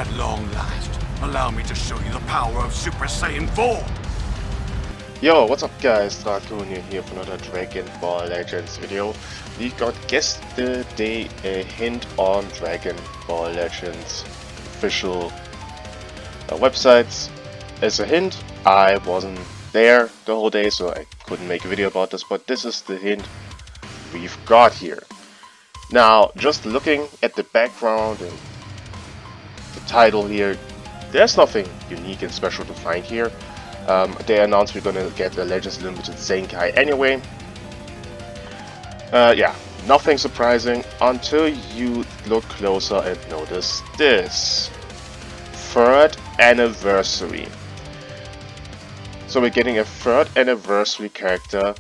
At long last, allow me to show you the power of Super Saiyan 4! Yo, what's up guys, Dragonball here for another Dragonball Legends video. We got yesterday a hint on Dragonball Legends official websites. As a hint, I wasn't there the whole day, so I couldn't make a video about this, but this is the hint we've got here. Now, just looking at the background and the title here, there's nothing unique and special to find here. They announced we're gonna get a Legends Limited zenkai anyway. Yeah, nothing surprising until you look closer and notice this. 3rd anniversary. So we're getting a 3rd anniversary character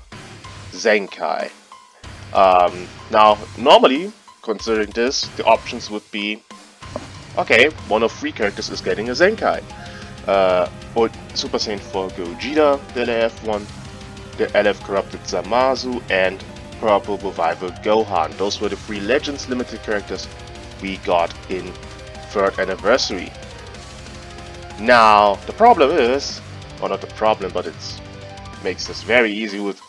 zenkai. Now, normally, considering this, the options would be, okay, one of 3 characters is getting a zenkai. Or Super Saiyan 4 Gogeta, the LF one, the LF Corrupted Zamasu, and Purple Revival Gohan. Those were the 3 Legends Limited characters we got in 3rd anniversary. Now, the problem is, or not the problem, but it makes this very easy with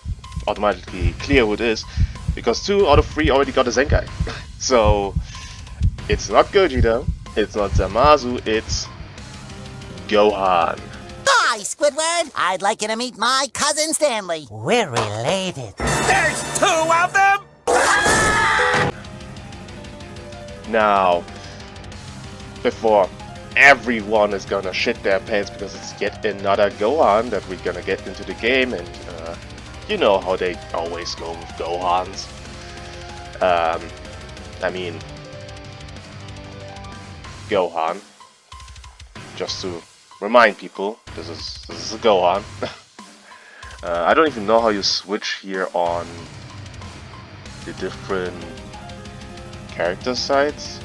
automatically clear who it is, because 2 out of 3 already got a zenkai. So, it's not Gogeta, it's not Zamasu, it's Gohan. Hi, Squidward! I'd like you to meet my cousin Stanley. We're related. There's 2 of them?! Now, before everyone is gonna shit their pants because it's yet another Gohan that we're gonna get into the game, and you know how they always go with Gohans. I mean, Gohan, just to remind people, this is a Gohan. I don't even know how you switch here on the different character sites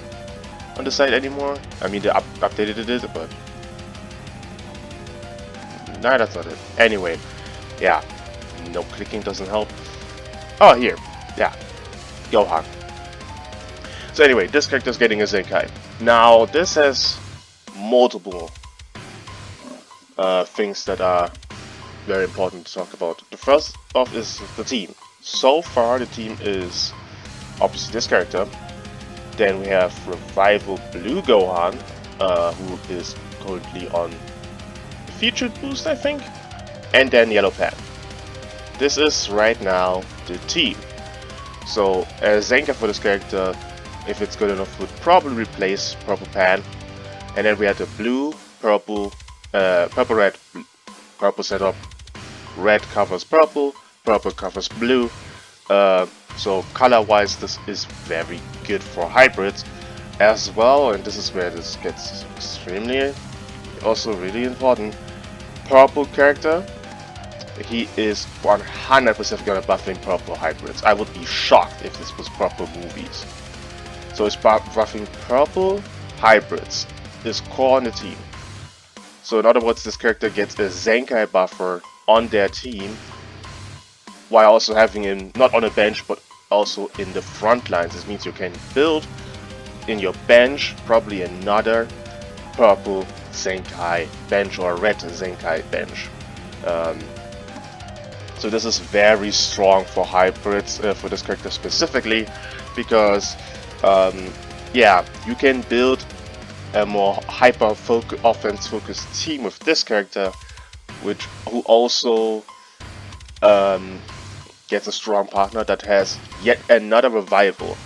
on the site anymore. I mean, they updated it, but nah, that's not it. Anyway, yeah, no clicking doesn't help. Oh, here, yeah, Gohan. So anyway, this character is getting a zenkai. Now, this has multiple things that are very important to talk about. The first off is the team. So far the team is obviously this character. Then we have Revival Blue Gohan, who is currently on featured boost, I think. And then Yellow Pan. This is right now the team. So a zenkai for this character, if it's good enough, would probably replace Purple Pan. And then we have the blue, purple, purple, red, purple setup, red covers purple, purple covers blue. So color wise, this is very good for hybrids as well, and this is where this gets extremely also really important. Purple character, he is 100% gonna buffing purple hybrids. I would be shocked if this was purple movies. So it's buffing purple hybrids, is core on the team. So in other words, this character gets a zenkai buffer on their team, while also having him not on a bench but also in the front lines. This means you can build in your bench probably another purple zenkai bench or red zenkai bench. So this is very strong for hybrids, for this character specifically, because yeah, you can build a more hyper offense focused team with this character, who also gets a strong partner that has yet another revival.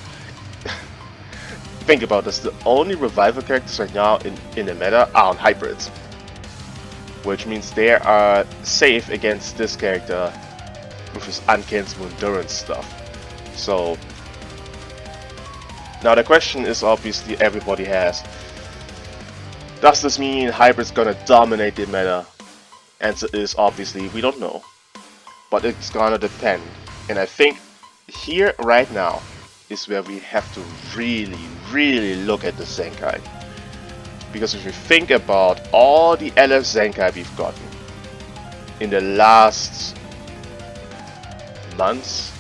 Think about this, the only revival characters right now in the meta are on hybrids, which means they are safe against this character with his uncancelable endurance stuff. So now the question is obviously everybody has, does this mean hybrid's gonna dominate the meta? Answer is obviously we don't know, but it's gonna depend. And I think here right now is where we have to really look at the zenkai, because if you think about all the LF zenkai we've gotten in the last months,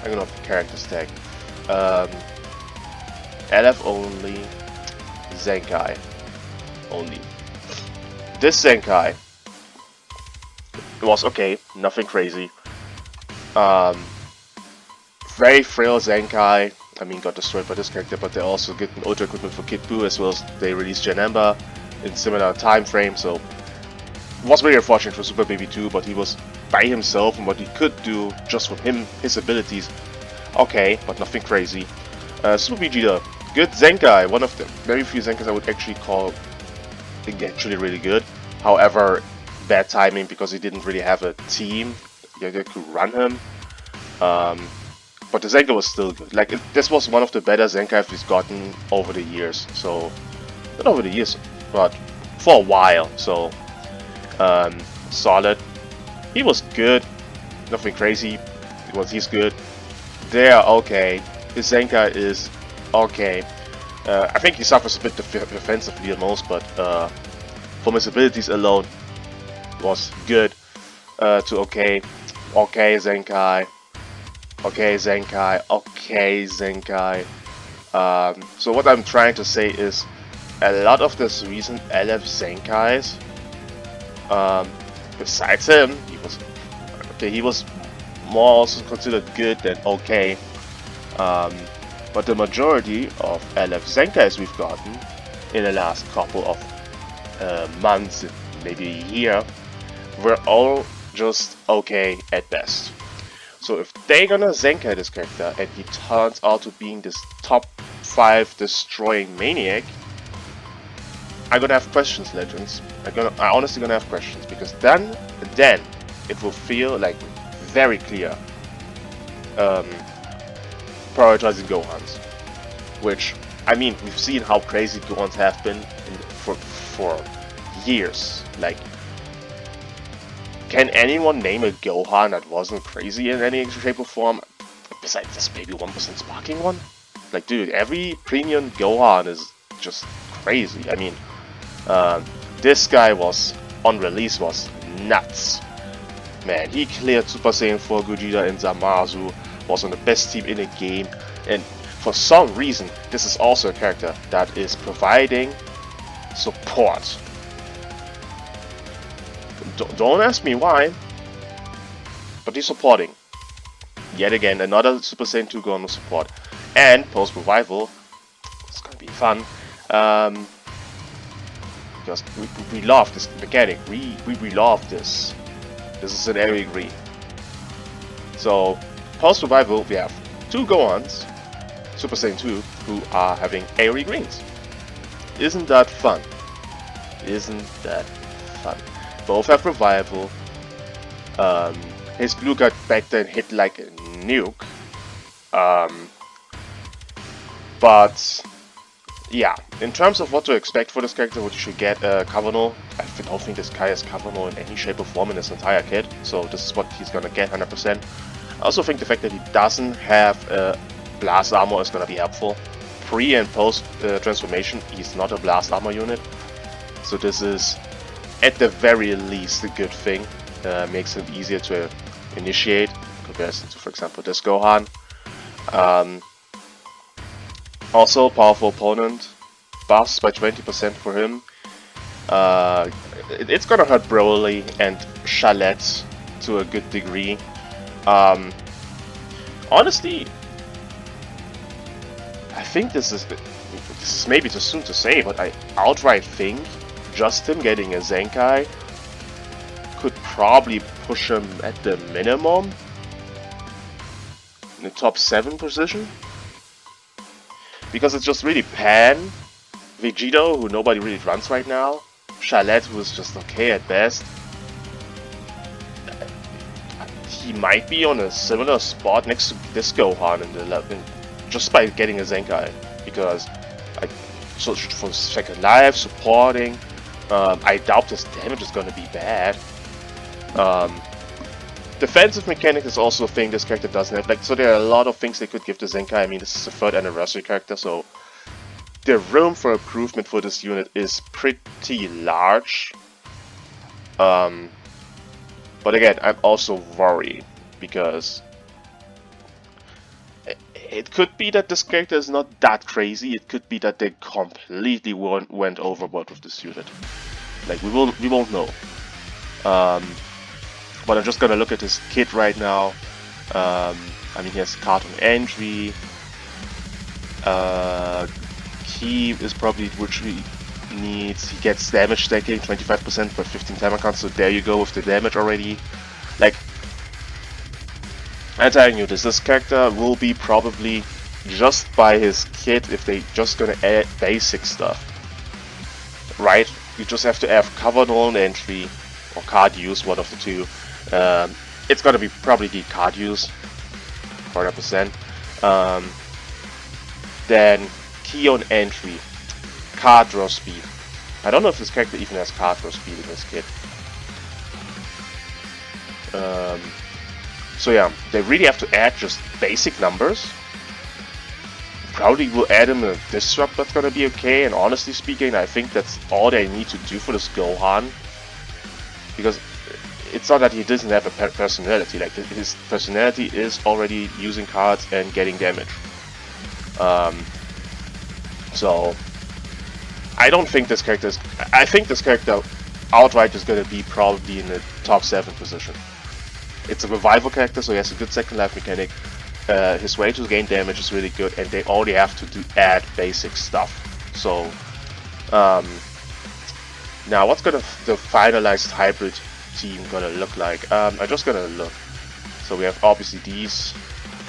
I don't know if the characters tag, LF only, zenkai only. This zenkai was okay, nothing crazy. Very frail zenkai. I mean, got destroyed by this character, but they also get an ultra equipment for Kid Buu, as well as they released Janemba in similar time frame. So it was very unfortunate for Super Baby 2, but he was by himself, and what he could do just from his abilities, okay, but nothing crazy. Super Vegeta, good zenkai, one of the very few zenkais I would actually call actually really good. However, bad timing because he didn't really have a team that could run him. But the zenkai was still good. Like, this was one of the better zenkai we've gotten over the years. So, not over the years, but for a while. So, solid. He was good, nothing crazy. He's good. They're okay. His zenkai is okay. I think he suffers a bit defensively the most, but from his abilities alone, was good to okay. Okay, zenkai. Okay, zenkai. Okay, zenkai. So what I'm trying to say is, a lot of this recent LF zenkais, besides him, he was more also considered good than okay. But the majority of LF zenkais we've gotten in the last couple of months, maybe a year, were all just okay at best. So if they're gonna zenkai this character and he turns out to being this top 5 destroying maniac, I'm gonna have questions, Legends. I'm honestly gonna have questions, because then it will feel like very clear prioritizing Gohans. Which, I mean, we've seen how crazy Gohans have been for years. Like, can anyone name a Gohan that wasn't crazy in any shape or form? Besides this maybe 1% sparking one? Like, dude, every premium Gohan is just crazy. I mean, this guy was, on release, was nuts. Man, he cleared Super Saiyan 4 Gogeta and Zamasu, was on the best team in the game, and for some reason, this is also a character that is providing support. Don't ask me why, but he's supporting. Yet again, another Super Saiyan 2 Gohan support. And post-revival, it's gonna be fun. Because we love this mechanic. We love this. This is an area green. So, post-revival, we have 2 Gohans, Super Saiyan 2, who are having AoE greens. Isn't that fun? Isn't that fun? Both have revival. His blue guard back then hit like a nuke. But yeah, in terms of what to expect for this character, what you should get, Kavano. I don't think this guy has Kavano in any shape or form in his entire kit, so this is what he's gonna get 100%. I also think the fact that he doesn't have blast armor is gonna be helpful. Pre and post transformation, he's not a blast armor unit, so this is at the very least a good thing. Makes him easier to initiate in comparison to, for example, this Gohan. Also, powerful opponent, buffs by 20% for him. It's gonna hurt Broly and Chalette to a good degree. Honestly, I think this is maybe too soon to say, but I outright think just him getting a zenkai could probably push him at the minimum in the top 7 position. Because it's just really Pan, Vegito, who nobody really runs right now, Chalette, who is just okay at best. He might be on a similar spot next to this Gohan in the level, just by getting a zenkai. Because so for second life, supporting, I doubt his damage is gonna be bad. Defensive mechanic is also a thing this character doesn't have. Like, so there are a lot of things they could give to Zenkai. I mean, this is a 3rd anniversary character, so the room for improvement for this unit is pretty large. But again, I'm also worried because It could be that this character is not that crazy. It could be that they completely went overboard with this unit. Like we won't know. But I'm just gonna look at his kit right now. I mean, he has card on entry. Key is probably which he needs. He gets damage stacking 25% per 15 timer counts. So there you go with the damage already. Like, I'm telling you this character will be probably just by his kit if they just gonna add basic stuff. Right? You just have to have covered on entry or card use, one of the two. It's gonna be probably the card use, 100%. Then key on entry, card draw speed. I don't know if this character even has card draw speed in his kit. So yeah, they really have to add just basic numbers. Probably will add him a disrupt, that's gonna be okay. And honestly speaking, I think that's all they need to do for this Gohan. Because it's not that he doesn't have a personality, like his personality is already using cards and getting damage. So I don't think this character is, I think this character outright is going to be probably in the top 7 position. It's a revival character, so he has a good second life mechanic. His way to gain damage is really good, and they only have to add basic stuff. So now what's the finalized hybrid team gonna look like? I'm just gonna look. So we have obviously these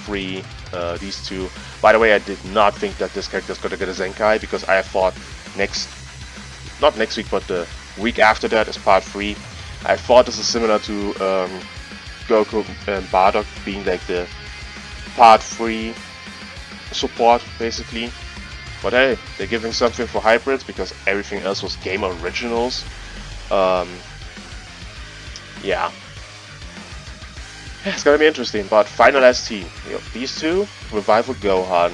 3, these 2. By the way, I did not think that this character is gonna get a Zenkai, because I thought not next week, but the week after that is part 3. I thought this is similar to Goku and Bardock being like the part 3 support basically. But hey, they're giving something for hybrids because everything else was game originals. Yeah, it's gonna be interesting. But finalized team, you know, these 2, Revival Gohan.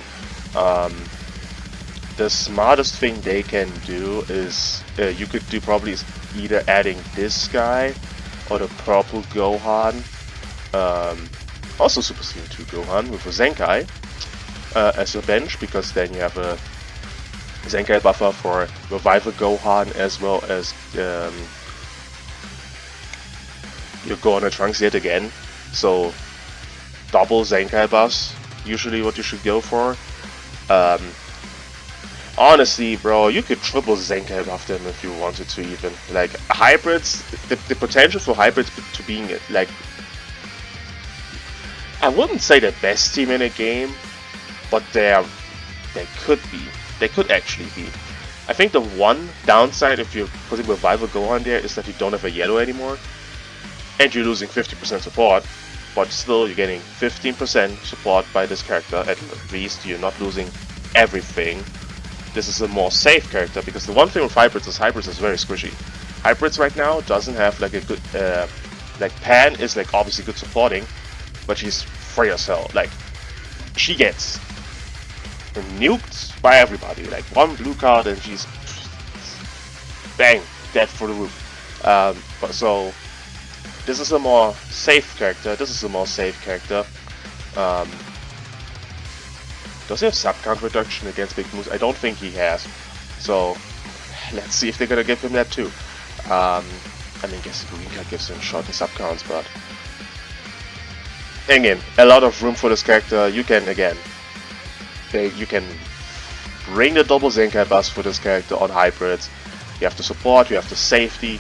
The smartest thing they can do is you could do probably is either adding this guy or the purple Gohan, also Super Saiyan 2 Gohan with a Zenkai as your bench, because then you have a Zenkai buffer for Revival Gohan as well as your Gohan Trunks yet again. So double Zenkai buffs, usually what you should go for. Honestly, bro, you could triple Zenkai buff them if you wanted to even. Like, hybrids, the potential for hybrids to being, like, I wouldn't say the best team in a game, but they could be. They could actually be. I think the one downside if you're putting Revival Gohan there is that you don't have a yellow anymore. And you're losing 50% support, but still you're getting 15% support by this character. At least you're not losing everything. This is a more safe character, because the one thing with hybrids is very squishy. Hybrids right now doesn't have like a good, like Pan is like obviously good supporting, but she's free as hell. Like, she gets nuked by everybody. Like, one blue card and she's bang, dead for the roof. But so this is a more safe character. Does he have sub count reduction against Big Moose? I don't think he has. So let's see if they're gonna give him that too. I mean, guess the green card gives him short and sub counts, but again, a lot of room for this character. You can you can bring the double Zenkai buffs for this character on hybrids. You have the support, you have the safety.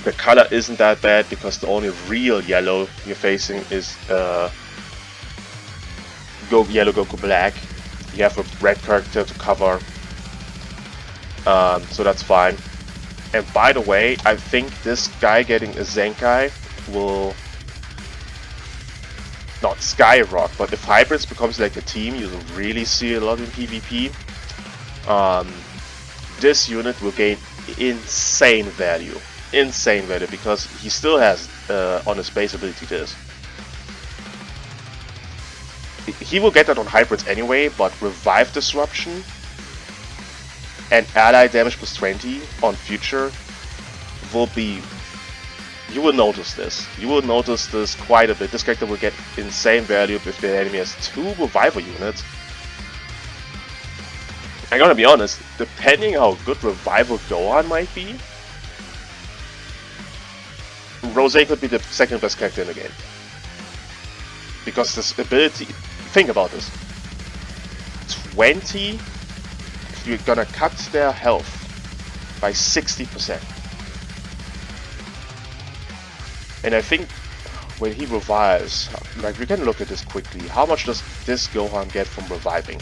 The color isn't that bad because the only real yellow you're facing is Yellow Goku Black. You have a red character to cover, so that's fine. And by the way, I think this guy getting a Zenkai will not skyrock, but if hybrids becomes like a team, you'll really see a lot in PvP. This unit will gain insane value, because he still has on his base ability this. He will get that on hybrids anyway, but Revive Disruption and Ally Damage plus 20 on future will be you will notice this. You will notice this quite a bit. This character will get insane value if the enemy has 2 revival units. I'm gonna be honest, depending how good revival Gohan might be, Rose could be the second best character in the game. Because this ability, think about this. 20, you're gonna cut their health by 60%. And I think when he revives, like we can look at this quickly, how much does this Gohan get from reviving?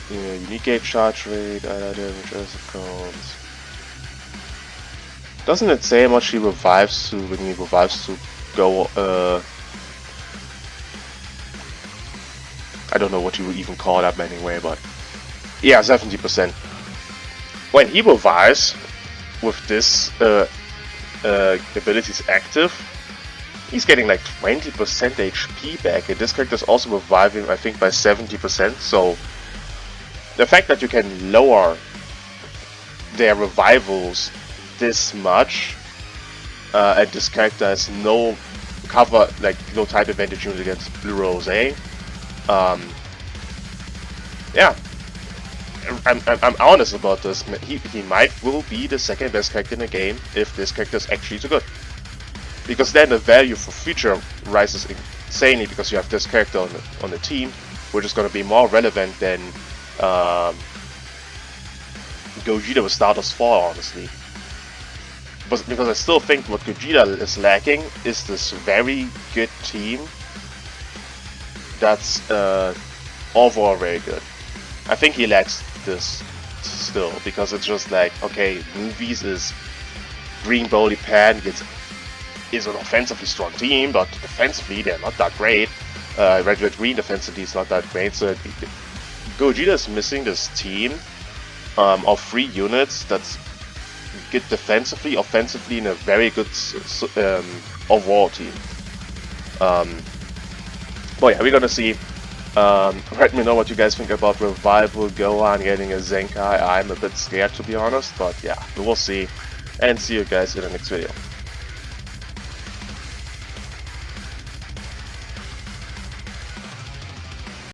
Yeah, unique gauge charge rate, damage as it counts. Doesn't it say how much he revives to when he revives to go I don't know what you would even call that anyway, but yeah, 70%. When he revives with this abilities active, he's getting like 20% HP back, and this character is also reviving, I think, by 70%. So the fact that you can lower their revivals this much, and this character has no cover, like no type advantage unit against Blue Rose, yeah, I'm honest about this. He will be the second best character in the game if this character is actually too good. Because then the value for future rises insanely because you have this character on the team, which is going to be more relevant than Gogeta with Stardust 4, honestly. But because I still think what Gogeta is lacking is this very good team that's overall very good. I think he lacks this still, because it's just like, okay, Movies is Green Bowly Pan is an offensively strong team, but defensively they're not that great. Red Green defensively is not that great, so Gogeta is missing this team of 3 units that's good defensively, offensively, and a very good overall team. But yeah, we're gonna see. Let me know what you guys think about Revival Gohan getting a Zenkai. I'm a bit scared, to be honest, but yeah, we will see. And see you guys in the next video.